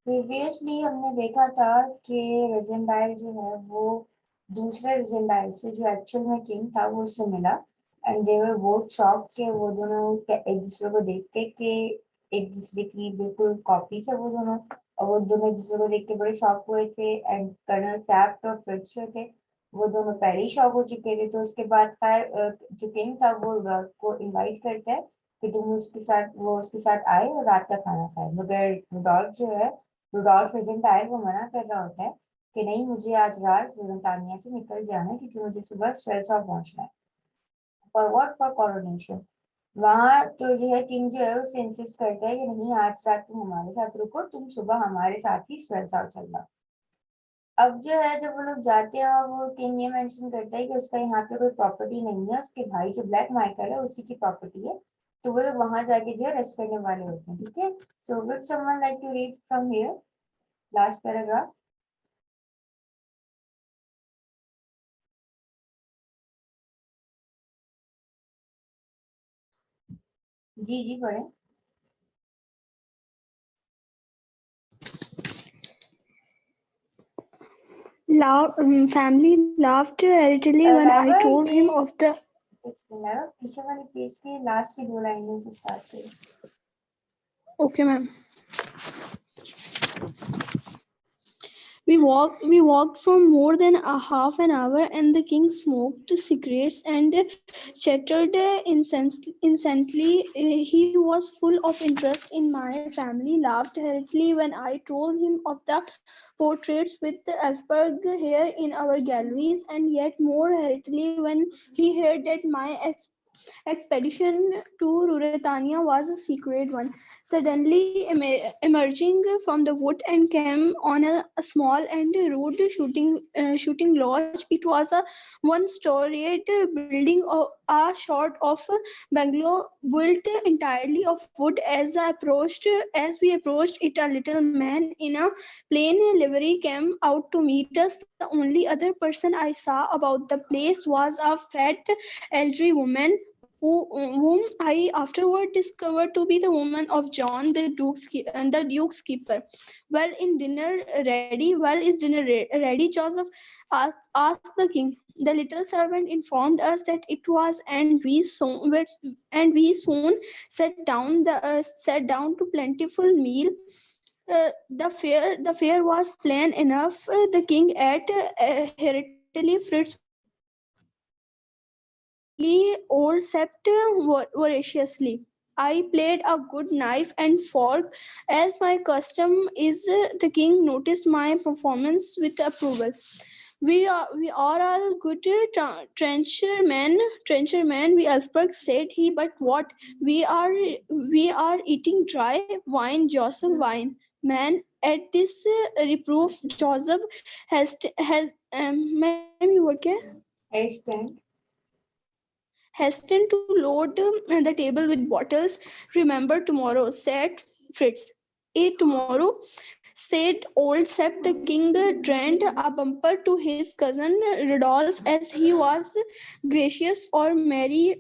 Previously हमने देखा था कि रिजेंडाइल जो है वो दूसरे रिजेंडाइल से जो एक्चुअल में किंग था वो उससे मिला and they were both shock के वो दोनों एक दूसरे को देख के कि एक दूसरे की बिल्कुल कॉपी थे वो दोनों, और वो दोनों एक दूसरे को देख के बड़े शॉक हुए थे। एंड कर्नल सैप्ट और फ्रिट्ज जो थे वो दोनों पहले ही शॉक हो चुके थे। तो उसके बाद खैर जो किंग था वो रॉक को इनवाइट करता है कि तुम उसके साथ आए और रात का खाना खाए, मगर रुडॉल्फ जो है, रुडॉल्फ प्रेजेंटाइल वो मना कर रहा होता है कि नहीं, मुझे आज रात ब्रिटानिया से निकल जाना है क्योंकि मुझे सुबह स्ट्रेस ऑफ पहुंचना है फॉर व्हाट, फॉर कोरोनेशन। वहां तो जो है किंग जो है उससे इंसिस्ट करता है कि नहीं, आज रात तुम हमारे साथ रुको, तुम सुबह हमारे साथ ही स्ट्रेस आउट चलना। अब जो है जब वो लोग जाते हैं वो किंग ये मेंशन करता है कि उसका यहाँ पे कोई प्रॉपर्टी नहीं है, उसके भाई जो ब्लैक माइकल है उसी की प्रॉपर्टी है। तो वो लोग वहां जाके जो है रेस्ट करने वाले होते हैं। ठीक है, so would someone like to read from here last paragraph? जी जी पढ़े। Family laughed heartily when I Laiba told him ये of the. लाइबा पीछे वाले पेज के लास्ट की 2 लाइनों से स्टार्ट करें। Okay, ma'am. We walked for more than a half an hour, and the king smoked cigarettes and chattered incessantly. He was full of interest in my family, laughed heartily when I told him of the portraits with the Elfberg here in our galleries, and yet more heartily when he heard that my expedition to Ruritania was a secret one. Suddenly emerging from the wood and came on a small and rude shooting lodge. It was a one-storied building, a sort of bungalow built entirely of wood. As we approached it, a little man in a plain livery came out to meet us. The only other person I saw about the place was a fat elderly woman whom I afterward discovered to be the woman of John, the Duke's keeper. Well, is dinner ready? Joseph asked the king. The little servant informed us that it was, and we soon sat down to plentiful meal. The fare was plain enough. The king ate heartily. Fritz or sept voraciously. I played a good knife and fork, as my custom is. The king noticed my performance with approval. We are all good trencher men. We Elfberg said he, but what we are eating dry wine, Joseph wine. Man, at this reproof, Joseph ma'am, you were क्या? Hasten. Hastened to load the table with bottles. Remember tomorrow, said Fritz. Tomorrow, said old Sepp. The king drained a bumper to his cousin Rudolph, as he was gracious or merry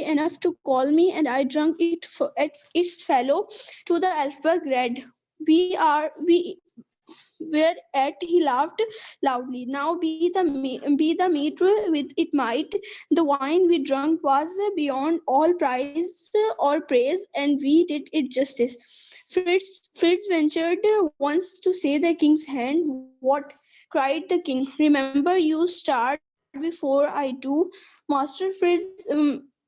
enough to call me, and I drank it at its fellow to the Elfberg red. We whereat he laughed loudly. Now be the meat with it might. The wine we drank was beyond all price or praise, and we did it justice. Fritz ventured once to say the king's hand. What? Cried the king. Remember, you start before I do. Master Fritz.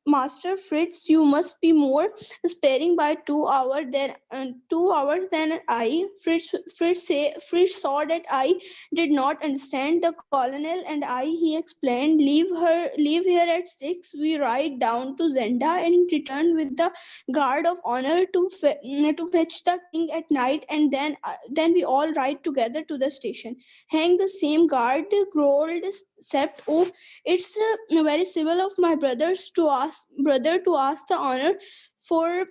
Master Fritz, you must be more sparing by 2 hours than I. Fritz saw that I did not understand the colonel and I. He explained, leave here at 6. We ride down to Zenda and return with the guard of honor to fetch the king at night, and then we all ride together to the station. Hang the same guard, growled Sept. Oh, it's very civil of my brother to ask the for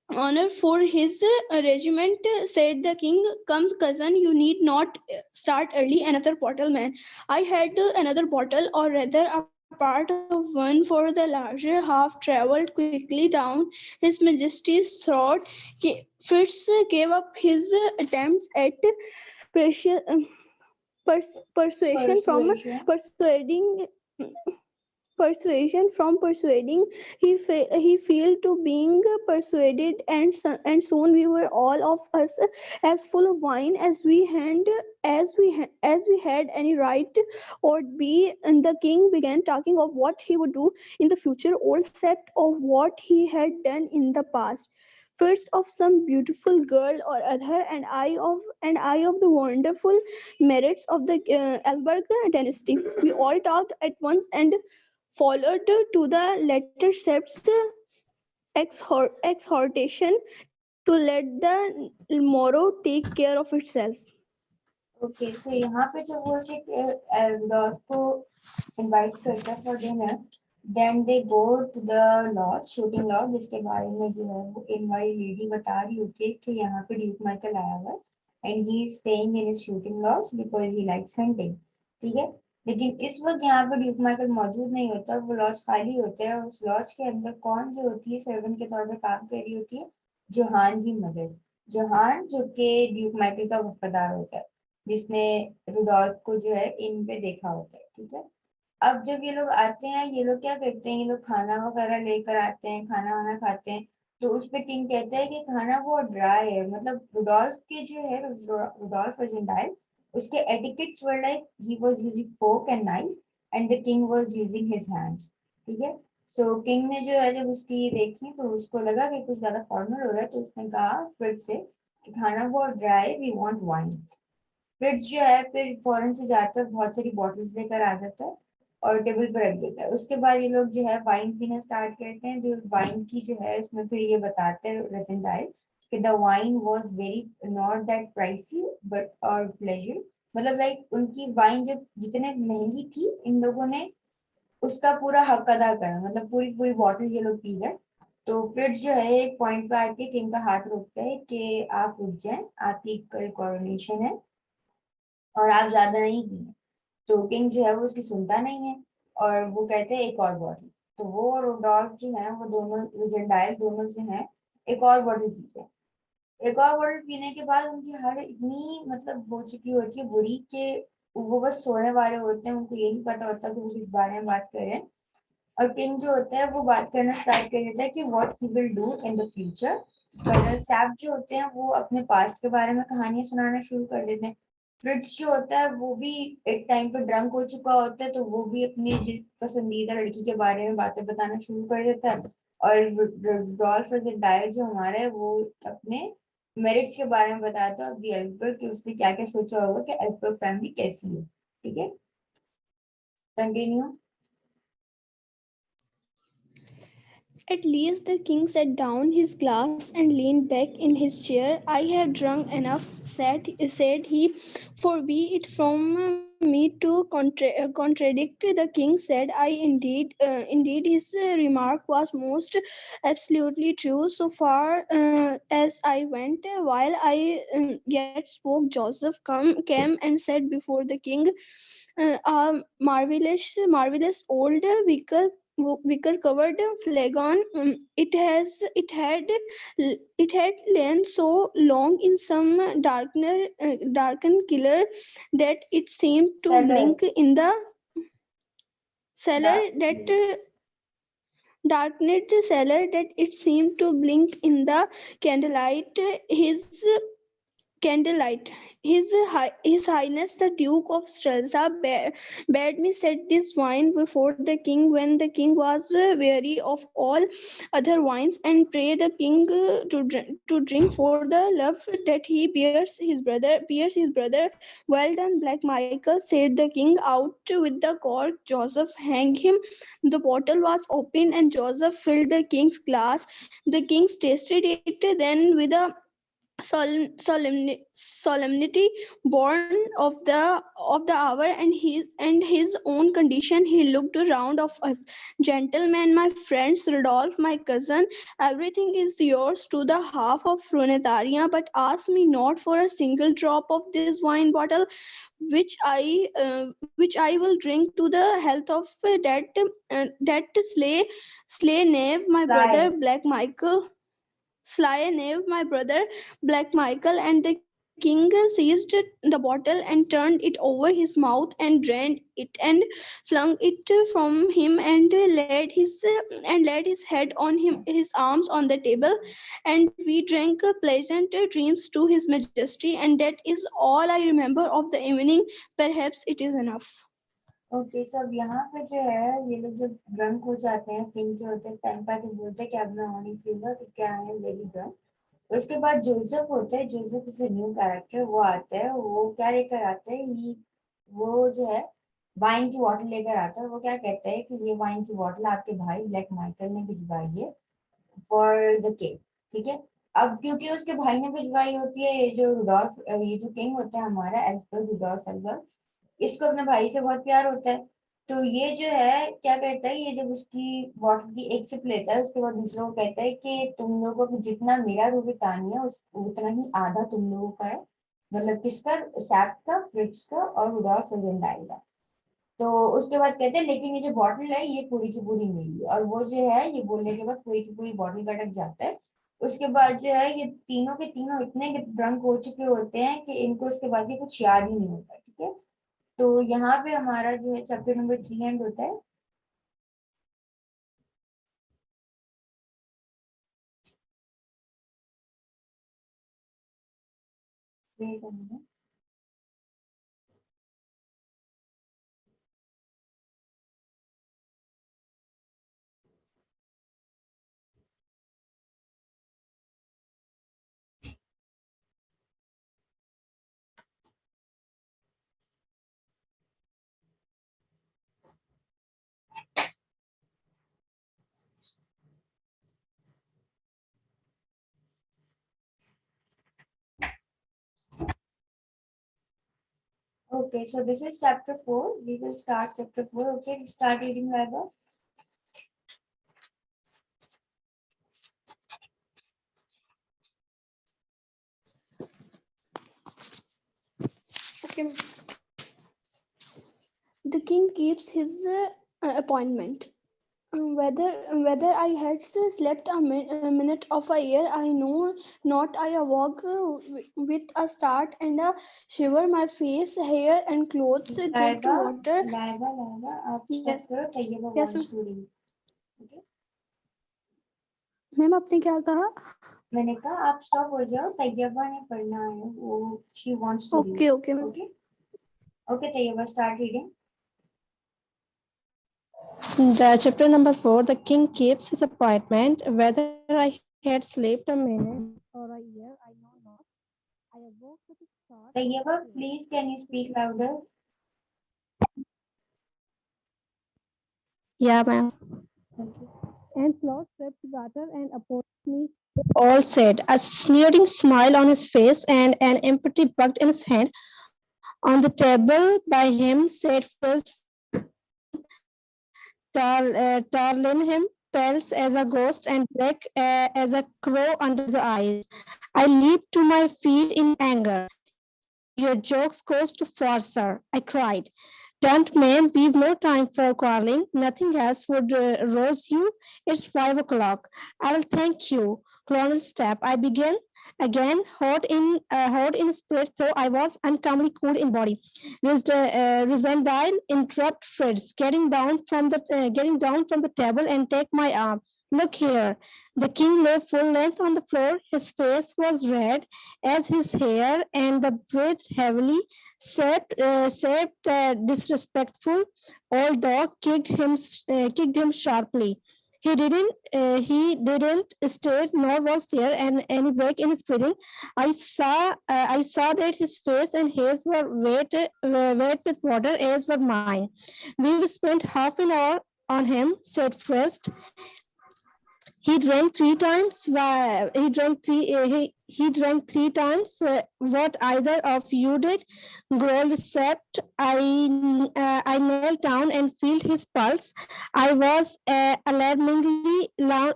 honor for his regiment, said the king. Come, cousin, you need not start early. Another bottle, man. I had another bottle, or rather a part of one, for the larger half traveled quickly down His Majesty's throat. Fritz gave up his attempts at pressure, persuasion from Persuasion. persuading persuasion from persuading. He failed to being persuaded, and soon we were all of us as full of wine as we had any right or be. And the king began talking of what he would do in the future, all except of what he had done in the past. First of some beautiful girl or other, and I of the wonderful merits of the Alberg dynasty. We all talked at once and followed to the letter Sept's exhortation to let the morrow take care of itself. Okay so यहाँ पे जब वो उसे Rudolf को invite करता है for dinner, then they go to the lodge, shooting lodge, जिसके बारे में जो है वो इनवाइट लेडी बता रही होती है कि यहाँ पे ड्यूक माइकल आया हुआ है and he is staying in his shooting lodge because he likes hunting. ठीक है, लेकिन इस वक्त यहाँ पे ड्यूक माइकल मौजूद नहीं होता, वो लॉज खाली होता है। और उस लॉज के अंदर कौन जो होती है सर्वेंट के तौर पे काम कर रही होती है, जोहान की मदर, जोहान जो कि ड्यूक माइकल का वफादार होता है, जिसने रुडोल्फ को जो है इन पे देखा होता है। ठीक है, अब जब ये लोग आते हैं, ये लोग क्या करते हैं, ये लोग खाना वगैरह लेकर आते हैं, खाना वाना खाते हैं। तो उस पे किंग कहता है कि खाना बहुत ड्राई है, मतलब रुडोल्फ के जो है रुडोल्फ अर्जेंटाइल, उसके etiquettes were like he was using fork and knife and the king was using his hands. ठीक है, सो किंग ने जो है जब उसकी ये देखी तो उसको लगा कि कुछ ज्यादा फॉर्मल हो रहा है, तो उसने कहा फिर से कि खाना बहुत dry, we want wine. Fritz जो है फिर फौरन से जाता है, बहुत सारी बॉटल्स लेकर आ जाता है और टेबल पर रख देता है। उसके बाद ये लोग जो है वाइन पीना स्टार्ट करते हैं। जो वाइन की जो है उसमें फिर ये बताते हैं रजनदार कि the wine was very not that pricey but और प्लेजर, मतलब लाइक उनकी वाइन जब जितने महंगी थी, इन लोगों ने उसका पूरा हक अदा करा, मतलब पूरी पूरी बॉटल ये लोग पी गए। तो फ्रिट्ज जो है एक पॉइंट पे आके किंग का हाथ रोकता है कि आप रुक जाएं, आपकी कल कोरोनेशन है और आप ज्यादा नहीं पिए। तो किंग जो है वो उसकी सुनता नहीं है और वो कहते हैं एक और बॉटल। तो वो और रुडोल्फ जो है वो दोनों, रिजेंडाइल दोनों जो है एक और बॉटल पीते हैं। एक और बॉटल पीने के बाद उनकी हालत इतनी मतलब हो चुकी होती है बुरी कि वो बस सोने वाले होते हैं, उनको ये नहीं पता होता कि वो किस बारे में बात कर रहे हैं। और किंग जो होता है वो बात करना स्टार्ट कर देता है कि what he will do in the future. Colonel Sapt जो होते हैं वो अपने पास्ट के बारे में कहानियां सुनाना शुरू कर देते हैं। फ्रिट्ज जो होता है वो भी एक टाइम पर ड्रंक हो चुका होता है, तो वो भी अपनी पसंदीदा लड़की के बारे में बातें बताना शुरू कर देता है। और रुडोल्फ डायर जो हमारा है वो अपने मेरिट्स के बारे में बताता है अभी एल्बर्ट कि उसने क्या क्या सोचा होगा कि एल्बर्ट फैमिली कैसी है। ठीक है, continue. At least the king set down his glass and leaned back in his chair. I have drunk enough, said he. For be it from me to contradict, the king said. Indeed, his remark was most absolutely true so far as I went. While I yet spoke, Joseph came and said before the king, a marvelous old wicker covered flagon. It had lain so long in some darkened killer that it seemed to Seller. blink in the cellar Dark. that darkened cellar that it seemed to blink in the candlelight. Candlelight. His Highness the Duke of Strelza bade me set this wine before the king when the king was weary of all other wines, and pray the king to drink for the love that he bears his brother. Well done, Black Michael, said the king. Out with the cork, Joseph hanged him. The bottle was open, and Joseph filled the king's glass. The king tasted it, then with a solemnity born of the hour and his own condition. He looked around of us. Gentlemen, my friends, Rodolph, my cousin, everything is yours to the half of Runetaria, but ask me not for a single drop of this wine bottle, which I will drink to the health of that slay knave, my brother Fly. Black Michael. Sly knave, my brother Black Michael. And the king seized the bottle and turned it over his mouth and drained it and flung it from him and laid his head on his arms on the table. And we drank pleasant dreams to his majesty. And that is all I remember of the evening. Perhaps it is enough. Okay, so अब यहाँ पे जो है ये लोग जब drunk हो जाते हैं, किंग जो होते हैं टाइम पाके बोलते हैं कि अब मैं और नहीं पीऊंगा कि क्या है वेरी ड्रंक। उसके बाद जोसेफ होता है, जोसेफ इज न्यू कैरेक्टर, वो आता है, वो क्या लेकर आता है, वो जो है वाइन की बॉटल लेकर आता है। वो क्या कहता है कि ये वाइन की बॉटल आपके भाई ब्लैक माइकल ने भिजवाई है फॉर द किंग, ठीक है। अब क्योंकि उसके भाई ने भिजवाई होती है, ये जो रुडोल्फ, ये जो किंग होता है हमारा एल्फ्रेड रुडोल्फ एल्बर्ट, इसको अपने भाई से बहुत प्यार होता है। तो ये जो है क्या कहता है, ये जब उसकी बॉटल की एक सिप लेता है, उसके बाद दूसरों को कहता है कि तुम लोगों को जितना मेरा रूबितानी है उस उतना ही आधा तुम लोगों का है, मतलब किसका, सैप का, फ्रिट्ज का और रुडोल्फ रोजेनडाइल का। तो उसके बाद कहते हैं लेकिन ये जो बॉटल है ये पूरी की पूरी मेरी है। और वो जो है ये बोलने के बाद पूरी की पूरी बॉटल गटक जाता है। उसके बाद जो है ये तीनों के तीनों इतने ड्रंक हो चुके होते हैं कि इनको उसके बाद ये कुछ याद ही नहीं होता, ठीक है। तो यहाँ पे हमारा जो है चैप्टर नंबर 3 एंड होता है। Wait a minute. Okay, so this is chapter 4. We will start chapter 4. Okay, start reading, Vaibhav. Okay. The king keeps his appointment. Whether I had slept a minute of a year, I know not. I awoke with a start and a shiver. My face, hair, and clothes dripped water. Laiba, आप Yes. stop करो, Tayyaba Yes, wants to read. Okay? Ma'am आपने क्या कहा? मैंने कहा आप stop हो जाओ, तैयबा ने पढ़ना है, वो she wants to read. Okay, ma'am. Okay? Okay, Tayyaba, start reading. The chapter number 4, the king keeps his appointment. Whether I had slept a minute or a year, I know not. I awoke with a start. Tayyaba, please can you speak louder? Yeah, ma'am. Okay. And Claus swept water and approached me. All said, a sneering smile on his face and an empty bucket in his hand. On the table by him sat first Tarlenheim, pale as a ghost and black as a crow under the eyes. I leaped to my feet in anger. Your jokes goes too far, sir, I cried. Don't, ma'am, we've no time for quarreling. Nothing else would rouse you. It's 5 o'clock. I will thank you. Colonel Step, I began again, hot in spirit, though I was uncommonly cool in body. Resendile interrupt Fritz, getting down from the table and take my arm. Look here. The king lay full length on the floor. His face was red as his hair, and the breathed heavily. Said disrespectful old dog kicked him sharply. He didn't stay, nor was there any break in his breathing. I saw that his face and hairs were wet with water, as were mine. We spent half an hour on him, said First. He drank 3 times. He drank 3 times. What either of you did? Growled Sept. I knelt down and felt his pulse. I was alarmingly loud.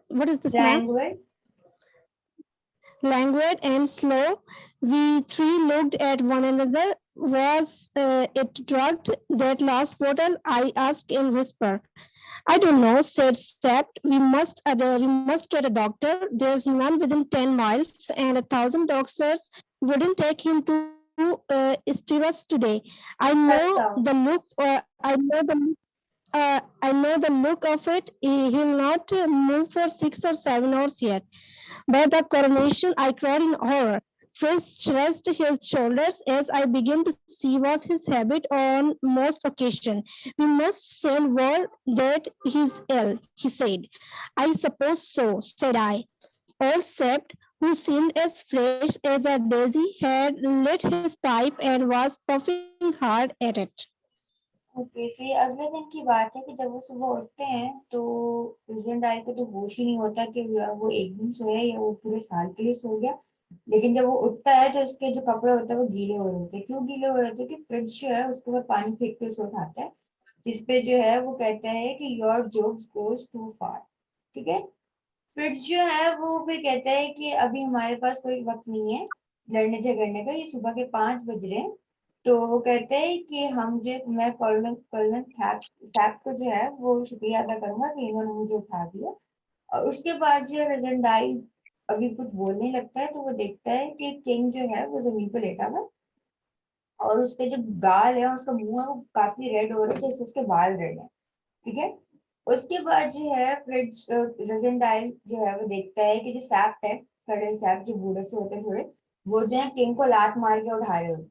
What is this, ma'am? Languid. Languid and slow. We three looked at one another. Was it drugged? That last bottle? I asked in whisper. I don't know, said Sept. We must get a doctor. There's none within 10 miles, and 1,000 doctors wouldn't take him to Stivus today. I know That's the all. look. I know the look of it. He'll not move for 6 or 7 hours yet. By the coronation, I cried in horror. Fritz shrugged his shoulders as I began to see was his habit on most occasions. We must send word that he's ill, he said. I suppose so, said I. Old Sept, who seemed as fresh as a daisy, had lit his pipe and was puffing hard at it. Okay, फिर ये अगले दिन की बात है कि जब वो सुबह उठते हैं तो प्रेसिडेंट डायल को तो होश ही नहीं होता कि वो एक दिन सोया या वो पूरे साल के लिए सो गया। लेकिन जब वो उठता है तो उसके जो कपड़े होते हैं वो गीले हो रहे होते हैं। क्यों गीले हो रहे होते हैं? कि फ्रिज जो है उसके ऊपर पानी फेंक के उसे उठाता है, जिसपे जो है वो कहता है कि योर जोक्स गोज टू फार। ठीक है। फ्रिज जो है वो फिर कहता है कि अभी हमारे पास कोई वक्त नहीं है लड़ने झगड़ने का, ये सुबह के 5 बज रहे हैं। तो वो कहते हैं कि हम जो मैं कर्नल कर्नल सैप को जो है वो शुक्रिया अदा करूंगा कि इन्होंने मुझे उठा दिया। और उसके बाद जो रजनडाई अभी कुछ बोलने लगता है तो वो देखता है कि किंग जो है वो जमीन पर लेटा हुआ और उसके जो गाल है उसका मुंह है वो काफी रेड हो रहा है जैसे उसके बाल रेड है। ठीक है। उसके बाद जो है फ्रिज रजनडाइल जो है वो देखता है कि जो सैप है, कर्नल सैप जो बूढ़े से होते हैं थोड़े, वो जो है किंग को लात मार के उठा रहे होते हैं,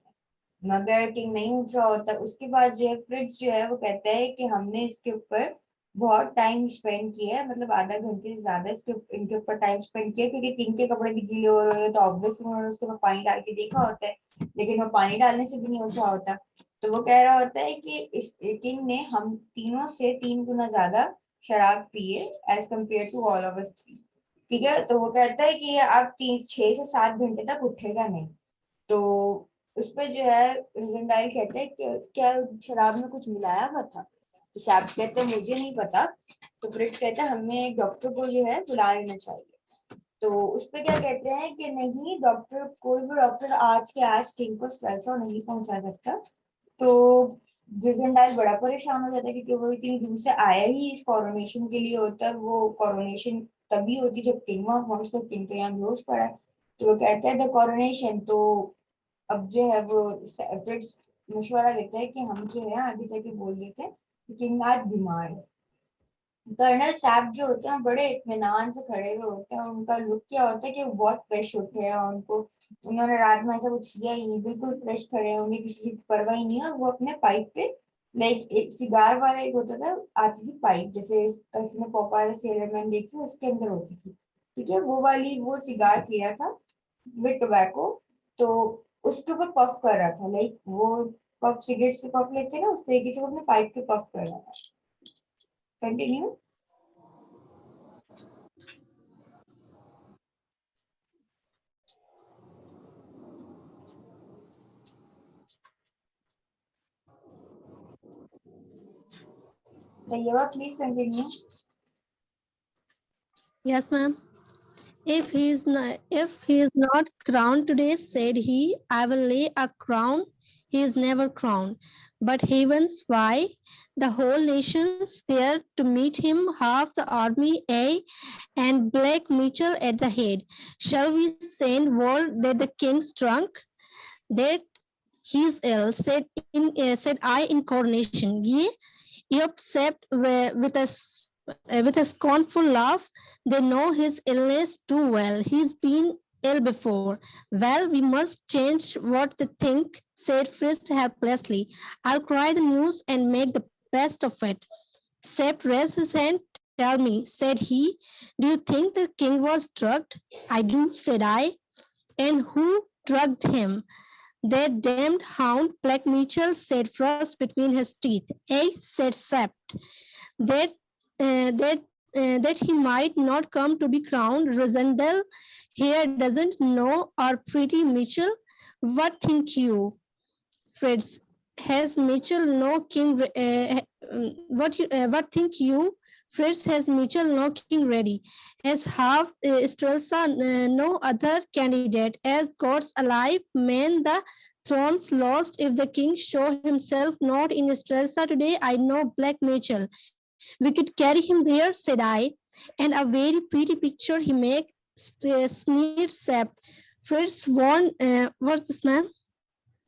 मगर किंग नहीं उठ रहा होता। उसके बाद जो है फ्रिज जो है वो कहता है कि हमने इसके ऊपर बहुत टाइम स्पेंड किया है, मतलब आधा घंटे से ज्यादा इसके इनके ऊपर टाइम स्पेंड किया, क्योंकि किंग के कपड़े भी गीले हो रहे हैं तो ऑब्वियसली उन्होंने उसके ऊपर पानी डाल के देखा होता है, लेकिन वो पानी डालने से भी नहीं उठा होता। तो वो कह रहा होता है कि इस किंग ने हम तीनों से 3 गुना ज्यादा शराब पिए as compared to all of us three. ठीक है। तो वो कहता है कि ये अब 6 से 7 घंटे तक उठेगा नहीं। तो उस पर जो है रजनडाइल कहते हैं कि क्या शराब में कुछ मिलाया हुआ था? तो साहब कहते हैं मुझे नहीं पता। तो फ्रिज कहता है हमें एक डॉक्टर को जो है बुला लेना चाहिए। तो उस पर क्या कहते हैं कि नहीं, डॉक्टर कोई भी डॉक्टर आज के आज किंग को स्ट्रेसर नहीं पहुंचा सकता। तो जजेंडाइल बड़ा परेशान हो जाता है क्योंकि वो इतनी दूर से आया ही इस कोरोनेशन के लिए होता है। वो कोरोनेशन तभी होती जब किंग वहां पहुंचता, किंग तो यहाँ बेहोश पड़ा है। तो वो कहते हैं द कोरोनेशन। तो अब जो है वो फ्रिट्ज मशवरा देता है कि हम जो है आगे जाके बोल देते हैं कि किंग आज बीमार है। कर्नल सैप जो होते हैं बड़े इत्मीनान से खड़े हुए होते हैं। उनका लुक क्या होता है कि वो बहुत फ्रेश उठे हैं और उन्होंने रात में ऐसा कुछ किया ही नहीं, बिल्कुल फ्रेश खड़े हैं, उन्हें किसी की परवाह ही नहीं है। और वो अपने पाइप पे लाइक एक सिगार वाला एक होता था, आती थी पाइप, जैसे किसी ने पॉपाय सेलरमैन देखी उसके अंदर होती थी। ठीक है। वो वाली वो सिगार पी रहा था विद टोबैको। तो उसके ऊपर पफ कर रहा था, लाइक वो पफ सिगरेट्स के पफ लेते हैं ना, उस तरीके से वो अपने पाइप पे पफ कर रहा था। Continue. Dayeva, please continue. Yes, ma'am. If he is not crowned today, said he, I will lay a crown. He is never crowned. But heavens, why? The whole nation's there to meet him, half the army, and Black Mitchell at the head. Shall we send word that the king's drunk? That he is ill, said I in coronation. Ye, except with a scornful laugh. They know his illness too well. He's been ill before. Well, we must change what they think, said Frist helplessly. I'll cry the news and make the best of it. Sept raised his hand. Tell me, said he, do you think the king was drugged? I do, said I. And who drugged him? That damned hound, Black Mitchell, said Frost between his teeth. Eh, said Sept. That that he might not come to be crowned. Rosendal here doesn't know our pretty Mitchell. What think you, Fritz? Has Mitchell no king? What think you? Fritz, has Mitchell no king ready? Has half Strelsa no other candidate? As gods alive, man, the throne's lost if the king show himself not in Strelsa today. I know Black Mitchell. We could carry him there, said I, and a very pretty picture he make. Sneered Sept. Fritz warned, what's this man?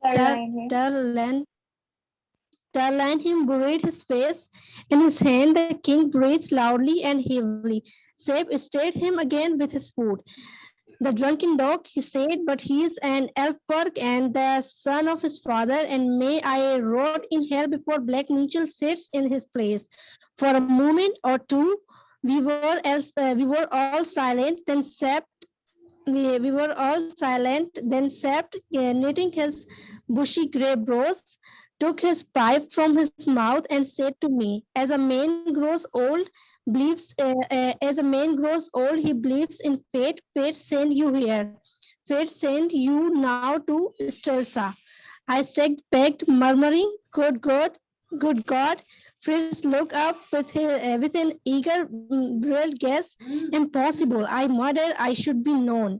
Third line है. Darlan him buried his face in his hand. The king breathed loudly and heavily. Sep stayed him again with his food. The drunken dog, he said, but he is an Elfberg and the son of his father, and may I rot in hell before Black Mitchell sits in his place. For a moment or two, we were all silent. Then Sept we were all silent. Then Sept, knitting his bushy grey brows, took his pipe from his mouth and said to me, as a man grows old, he believes in fate. Fate sent you here. Fate sent you now to Strelsa. I stepped back, murmuring, "Good God, good God!" Fritz looked up with an eager, brilliant guess. "Impossible! I murder. I should be known.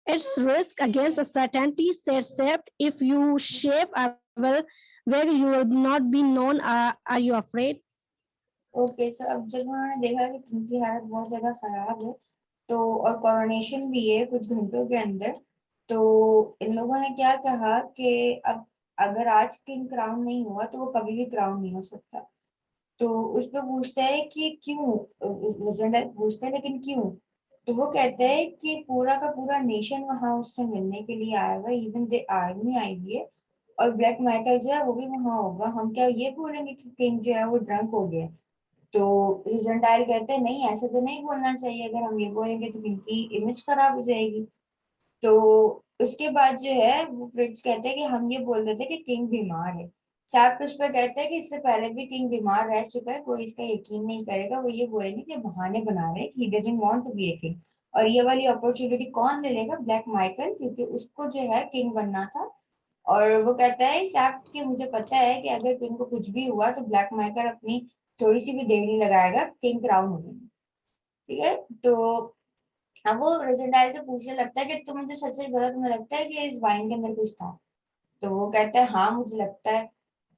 It's risk against a certainty," said Sept. "If you shape, I will, where you will not be known. Are you afraid?" Okay, so अब जब उन्होंने देखा कि इनकी हालत बहुत ज्यादा खराब है, तो और कोरोनेशन भी है कुछ घंटों के अंदर, तो इन लोगों ने क्या कहा कि अब अगर आज किंग क्राउन नहीं हुआ तो वो कभी भी क्राउन नहीं हो सकता। तो उस पर पूछता है कि क्यों, पूछता है लेकिन क्यों, तो वो कहता है कि पूरा का पूरा नेशन वहां उससे मिलने के लिए आया हुआ, इवन दे आर्मी आई हुई है, और ब्लैक माइकल जो है वो भी वहां होगा। हम क्या ये बोलेंगे कि किंग जो है वो ड्रंक हो गया? तो रिजल्टाइल कहते हैं नहीं, ऐसे तो नहीं बोलना चाहिए, अगर हम ये बोलेंगे तो इनकी इमेज खराब हो जाएगी। तो उसके बाद जो है वो फ्रिट्ज कहते हैं कि हम ये बोल देते कि किंग बीमार है। सैप उस पर कहते हैं कि इससे पहले भी किंग बीमार रह चुका है, कोई इसका यकीन नहीं करेगा, वो ये बोलेंगे कि बहाने बना रहे हैं कि he doesn't want to be a king. और ये वाली अपॉर्चुनिटी कौन ले लेगा? ब्लैक माइकल, क्योंकि उसको जो है किंग बनना था। और वो कहता है सैप कि मुझे पता है कि अगर किंग को कुछ भी हुआ तो ब्लैक माइकल अपनी थोड़ी सी भी देर नहीं लगाएगा किंग क्राउन होने में। ठीक है, तो अब वो रोजेंडाइल से पूछने लगता है कि तुम मुझे सच सच बता, तुम्हें लगता है कि इस वाइन के अंदर कुछ था? तो वो कहता है हाँ मुझे लगता है।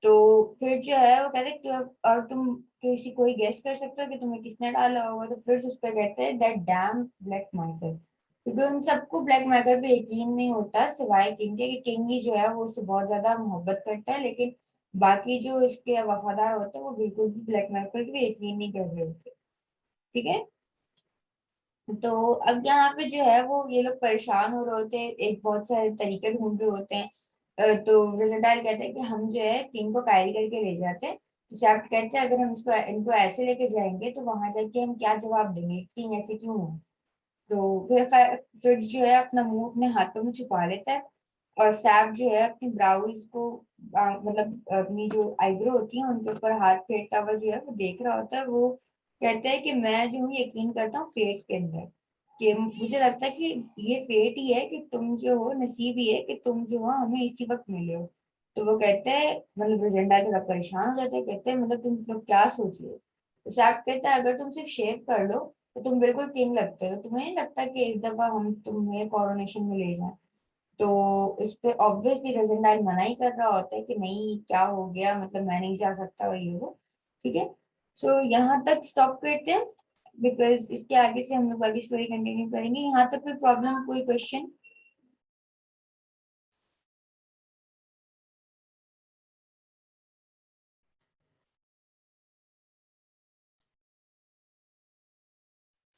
तो फिर जो है वो कहते हैं और तुम किसी कोई गेस कर सकते हो कि तुम्हें किसने डाला होगा? तो फिर उस पर कहते हैं दैट डैम ब्लैक माइकल, क्योंकि उन सबको ब्लैक माइकल पे यकीन नहीं होता सिवाय किंग के, कि किंग ही जो है वो उससे बहुत ज्यादा मोहब्बत करता है, लेकिन बाकी जो इसके वफादार होते हैं वो बिल्कुल भी ब्लैक माइकल पे यकीन नहीं कर रहे होते। ठीक है, तो अब यहाँ पे जो है वो ये लोग परेशान हो रहे होते हैं, एक बहुत सारे तरीके ढूंढ रहे होते हैं। तो रिजल्टाइल कहते हैं कि हम जो है किंग को कैरी करके ले जाते हैं। तो सैप्ट कहते हैं अगर हम इसको इनको ऐसे लेके जाएंगे तो वहां जाके हम क्या जवाब देंगे, किंग ऐसे क्यों है? तो फिर फ्रिट्ज जो है अपना मुंह अपने हाथों में छुपा लेता है, और सैप जो है अपनी ब्राउज को मतलब अपनी जो आईब्रो होती है उनके ऊपर हाथ फेरता हुआ जो है वो देख रहा होता है। वो कहता है कि मैं जो हूँ यकीन करता हूँ फेट के अंदर, कि मुझे लगता है कि ये फेट ही है, कि तुम जो हो नसीब ही है कि तुम जो हो हमें इसी वक्त मिले हो। तो वो कहते हैं मतलब एजेंडा थोड़ा परेशान हो जाते हैं, कहते हैं मतलब तुम लोग क्या सोच रहे हो? तो सैप कहता है अगर तुम सिर्फ शेव कर लो तो तुम बिल्कुल किंग लगते हो, तुम्हें नहीं लगता कि एक दफा हम तुम्हें कोरोनेशन में ले जाएं? तो इस पे ऑब्वियसली रजनडाइल मना ही कर रहा होता है कि नहीं क्या हो गया, मतलब मैं नहीं जा सकता और ये वो। ठीक है, सो यहाँ तक स्टॉप करते हैं, बिकॉज इसके आगे से हम लोग बाकी स्टोरी कंटिन्यू करेंगे। यहाँ तक कोई प्रॉब्लम, कोई क्वेश्चन?